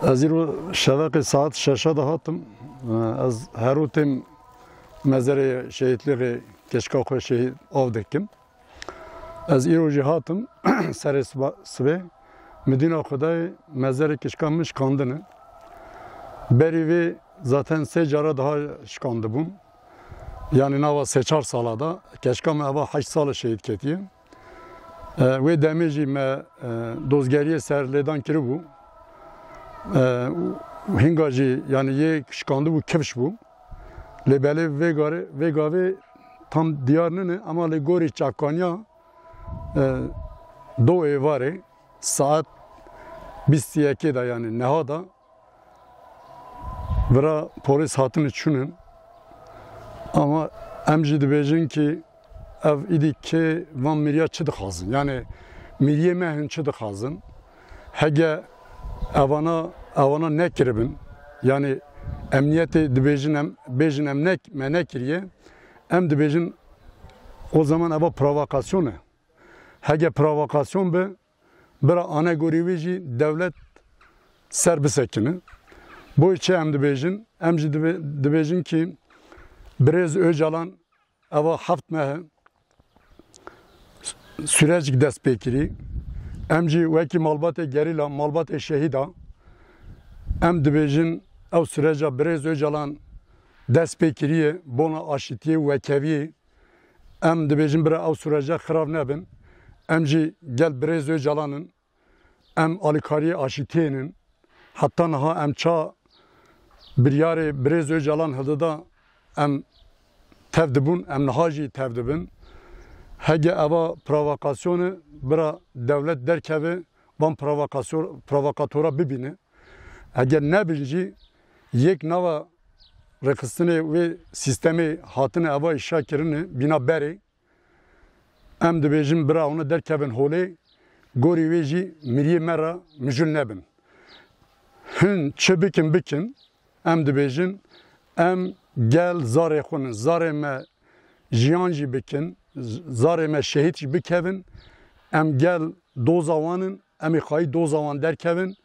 از ایرو شبق ساعت 6 هاتم از هروتم مزار شهیدلیق کشکاخ شهید آب دکم از ایرو جهاتم سر سبه مدینه خدای مزار کشکامش کاندنه بری وی zaten سه جاره daha şkandı bum. Yani nava 3-4 salada keşkam eva 8 sal şehit ketiye. Ve demeji me dozgeriye serledan kiri bu. Hingaji yani ye şkandı bu kevş bu. Lebeli ve gave tam diyarını ama le gori çakanya do evare saat 22 da yani nehada Vira polis hatın içinin ama emci dibecin ki ev idi ki van mirya çıdı xazın yani mirye mehin çıdı xazın hege evana ne kiribin yani emniyeti dibecin emnek me kiriye em dibecin o zaman eva provokasyonu hege provokasyon be bira ana gorivici devlet serbisekini bu içe em dibêjin ki Birêz Öcalan eva heft mehe sürecik dest pê kirî em jî wekî malbatê gerîla malbatê şehîda em dibêjin ew süreca Birêz Öcalan dest pê kiriye bona aşîtiyê wekeviyê em dibêjin bira ew süreca xirav nebin em jî gel Birêz Öcalan'ın em alîkariyê aşîtiyênin hatta niha em ça biryarê Birêz Öcalan hıdıda em tev dibûn em niha jî tev dibin hege eva provokasyonu bira devlet derkeve van provokatora bibîne hege nebin jî yek nava rexistinê ve sistemê hatine eva îşa kirine bîna berê em dibêjin bira hûne derkevin holê gorî wê jî miriyê me ra mijûl nebin hin çi bikin em dibêjin em gel zarê xwe zarê me jiyan jî bikin zarê me şehîd jî bikevin em gel doza wanin em ê xayî doza wan derkevin